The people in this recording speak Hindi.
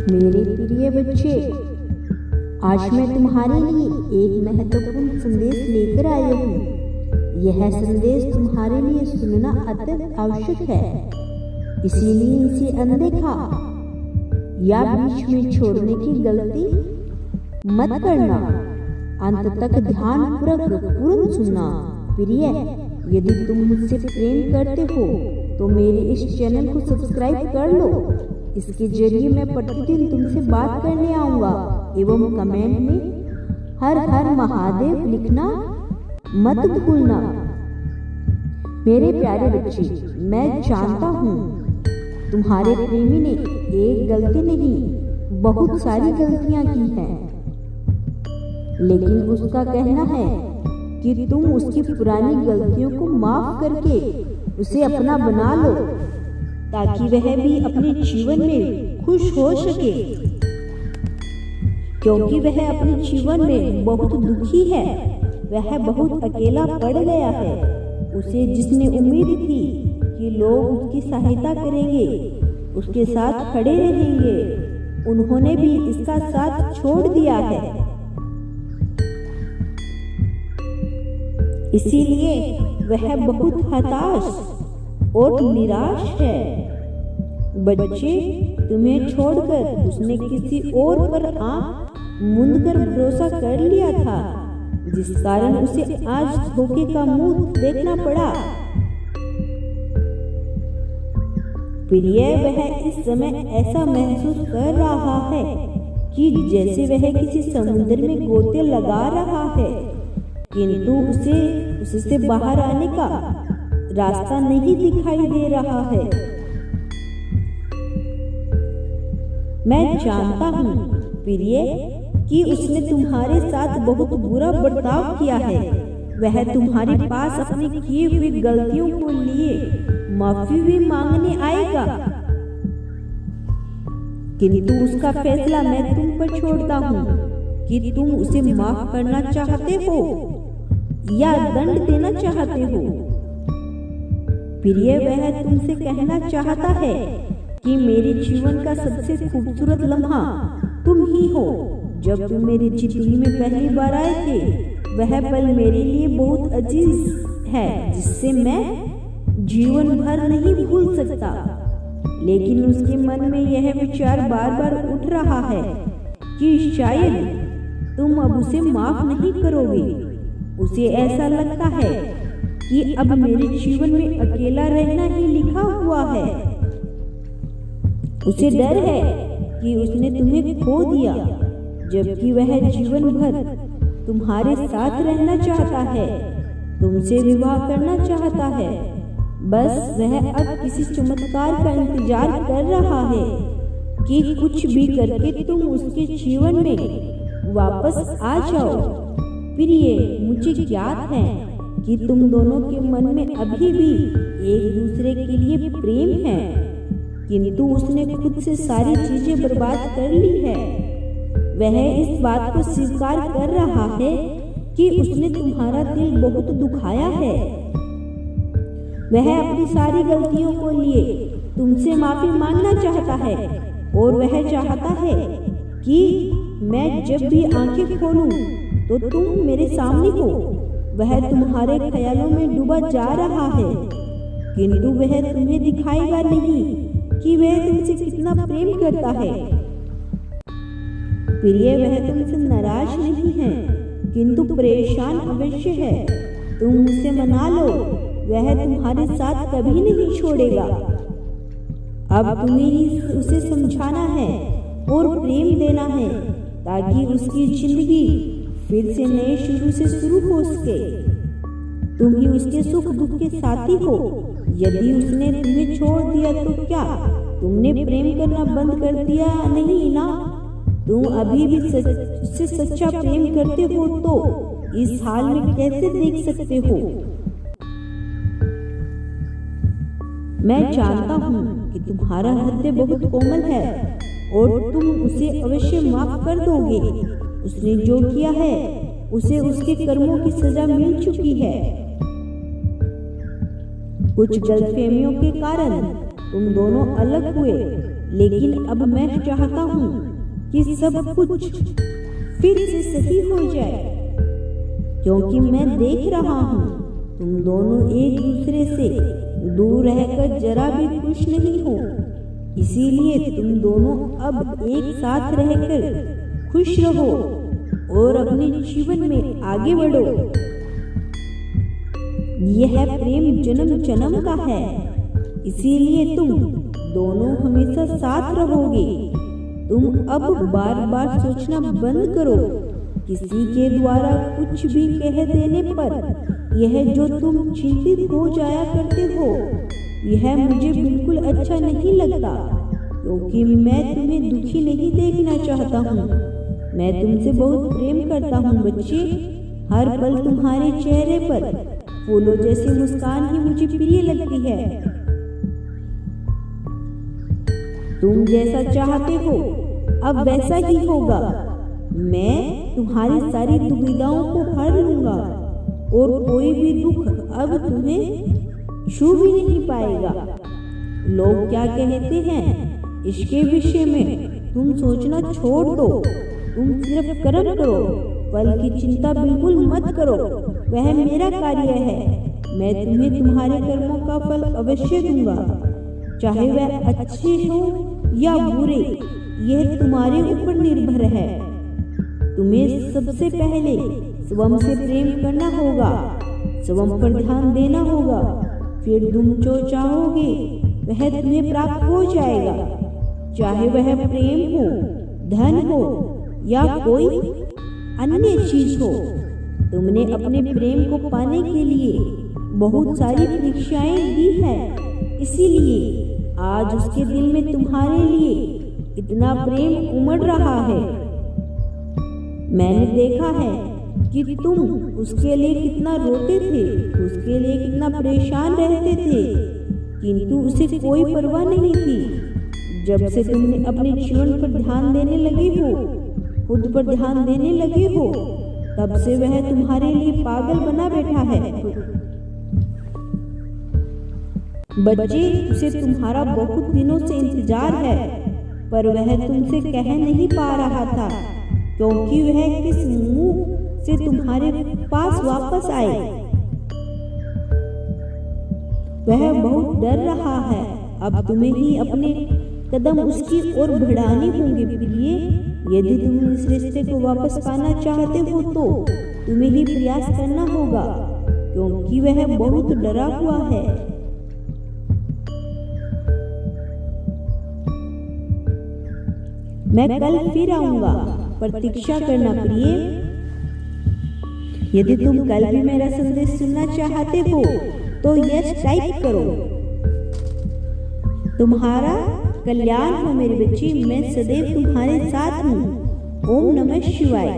मेरे प्रिय बच्चे, आज मैं तुम्हारे लिए एक महत्वपूर्ण संदेश लेकर आया हूँ। यह संदेश तुम्हारे लिए सुनना अत्यंत आवश्यक है, इसीलिए इसे अनदेखा या बीच में छोड़ने की गलती मत करना। अंत तक ध्यानपूर्वक पूर्ण सुनना। प्रिय, यदि तुम मुझसे प्रेम करते हो तो मेरे इस चैनल को सब्सक्राइब कर लो। इसके जरिए मैं प्रतिदिन तुमसे बात करने आऊँगा एवं कमेंट में हर हर महादेव लिखना मत भूलना। मेरे प्यारे बच्चे, मैं जानता हूँ तुम्हारे प्रेमी ने एक गलती नहीं बहुत सारी गलतियाँ की हैं, लेकिन उसका कहना है कि तुम उसकी पुरानी गलतियों को माफ करके उसे अपना बना लो ताकि वह भी अपने जीवन में खुश हो सके, क्योंकि वह अपने जीवन में बहुत दुखी है। वह बहुत अकेला पड़ गया है। उसे जिसने उम्मीद थी कि लोग उसकी सहायता करेंगे, उसके साथ खड़े रहेंगे, उन्होंने भी इसका साथ छोड़ दिया है। इसीलिए वह बहुत हताश और निराश है। बच्चे, तुम्हें छोड़कर उसने किसी और पर आंख मूंदकर भरोसा कर लिया था, जिस कारण उसे आज धोखे का मुंह देखना पड़ा। प्रिय, वह इस समय ऐसा महसूस कर रहा है कि जैसे वह किसी समुद्र में गोते लगा रहा है, किंतु उसे उससे बाहर आने का रास्ता नहीं दिखाई दे रहा है। मैं जानता हूँ प्रिय कि उसने तुम्हारे साथ बहुत बुरा बर्ताव किया है। वह तुम्हारे पास अपने किए हुए गलतियों को लिए माफी भी मांगने आएगा, किंतु उसका फैसला मैं तुम पर छोड़ता हूँ कि तुम उसे माफ करना चाहते हो या दंड देना चाहते हो। प्रिय, वह तुमसे कहना चाहता है कि मेरे जीवन का सबसे खूबसूरत लम्हा तुम ही हो। जब तुम मेरी जिंदगी में पहली बार आए थे, वह पल मेरे लिए बहुत अजीज है, जिससे मैं जीवन भर नहीं भूल सकता। लेकिन उसके मन में यह विचार बार बार उठ रहा है कि शायद तुम अब उसे माफ नहीं करोगे। उसे ऐसा लगता है कि अब मेरे जीवन में अकेला रहना ही लिखा हुआ है। उसे डर है कि उसने तुम्हें खो दिया, जबकि वह जीवन भर तुम्हारे साथ रहना चाहता है, तुमसे विवाह करना चाहता है। बस वह अब किसी चमत्कार का इंतजार कर रहा है कि कुछ भी करके तुम उसके जीवन में वापस आ जाओ। प्रिय, मुझे ज्ञात है कि तुम दोनों के मन में अभी भी एक दूसरे के लिए प्रेम है, किंतु उसने खुद से सारी चीजें बर्बाद कर ली है। वह इस बात को स्वीकार कर रहा है कि उसने तुम्हारा दिल बहुत दुखाया है। वह अपनी सारी गलतियों को लिए तुमसे माफी मांगना चाहता है और वह चाहता है कि मैं जब भी आंखें खोलूं तो तुम मेरे सामने हो। वह तुम्हारे ख्यालों में डूबा जा रहा है, किंतु वह तुम्हें दिखाएगा नहीं कि वह तुमसे कितना प्रेम करता है। प्रिय, वह तुमसे नाराज नहीं है, किंतु परेशान अवश्य है। तुम उसे मना लो, वह तुम्हारे साथ कभी नहीं छोड़ेगा। अब तुम्हें ही उसे समझाना है और प्रेम देना है ताकि उसकी जिंदगी फिर से नए शुरू हो सके। तुम ही उसके सुख दुख के साथी हो। यदि उसने तुम्हें छोड़ दिया तो क्या तुमने प्रेम करना बंद कर दिया नहीं ना? तुम अभी भी उससे सच्चा प्रेम करते हो तो इस हाल में कैसे देख सकते हो? मैं जानता हूँ कि तुम्हारा हृदय बहुत कोमल है और तुम उसे अवश्य माफ कर दोगे। उसने जो किया है उसे उसके कर्मों की सजा मिल चुकी है। कुछ गलतफहमियों के कारण तुम दोनों अलग हुए, लेकिन अब मैं चाहता हूँ कि सब कुछ फिर से सही हो जाए, क्योंकि मैं देख रहा हूँ तुम दोनों एक दूसरे से दूर रहकर जरा भी खुश नहीं हो। इसीलिए तुम दोनों अब एक साथ रहकर खुश रहो और अपने जीवन में आगे बढ़ो। यह प्रेम जन्म जन्म का है, इसीलिए तुम दोनों हमेशा साथ रहोगे। तुम अब बार बार सोचना बंद करो। किसी के द्वारा कुछ भी कह देने पर यह जो तुम चिंतित हो जाया करते हो, यह मुझे बिल्कुल अच्छा नहीं लगता, क्योंकि मैं तुम्हें दुखी नहीं देखना चाहता हूँ। मैं तुमसे बहुत प्रेम करता हूँ बच्चे। हर पल तुम्हारे चेहरे पर फूलों जैसी मुस्कान ही मुझे प्रिय लगती है। तुम जैसा चाहते हो अब वैसा ही होगा। मैं तुम्हारी सारी दुविधाओं को हर लूंगा और कोई भी दुख अब तुम्हें छू भी नहीं पाएगा। लोग क्या कहते हैं इसके विषय में तुम सोचना छोड़ दो। तुम सिर्फ कर्म करो, फल की चिंता बिल्कुल मत करो। वह मेरा कार्य है। मैं तुम्हें तुम्हारे कर्मों का फल अवश्य दूंगा, चाहे वह अच्छे हो या बुरे, यह तुम्हारे ऊपर निर्भर है। तुम्हें सबसे पहले स्वयं से प्रेम करना होगा, स्वयं पर ध्यान देना होगा। फिर तुम जो चाहोगे वह तुम्हें प्राप्त हो जाएगा, चाहे वह प्रेम हो, धन हो या कोई अन्य चीज हो। तुमने अपने प्रेम को पाने के लिए बहुत सारी परीक्षाएं दी है, इसीलिए आज उसके दिल में तुम्हारे लिए इतना प्रेम उमड़ रहा है। मैंने देखा है कि तुम उसके लिए कितना रोते थे, उसके लिए कितना परेशान रहते थे, किंतु उसे कोई परवाह नहीं थी। जब से तुमने अपने जीवन पर ध्यान देने लगे हो, खुद पर ध्यान देने लगे हो, तब से वह तुम्हारे लिए पागल बना बैठा है। बच्चे, उसे तुम्हारा बहुत दिनों से इंतजार है, पर वह तुमसे कह नहीं पा रहा था, क्योंकि वह किस मुंह से तुम्हारे पास वापस आए। वह बहुत डर रहा है। अब तुम्हें ही अपने कदम उसकी ओर बढ़ाने होंगे प्रिय। यदि तुम इस रिश्ते को वापस पाना चाहते हो तो तुम्हें ही प्रयास करना होगा, क्योंकि वह बहुत डरा हुआ है। मैं कल फिर आऊंगा, प्रतीक्षा करना प्रिय। यदि तुम कल भी मेरा संदेश सुनना चाहते हो तो यस टाइप करो। तुम्हारा कल्याण हो मेरे बच्चे। मैं सदैव तुम्हारे साथ हूँ। ओम नमः शिवाय।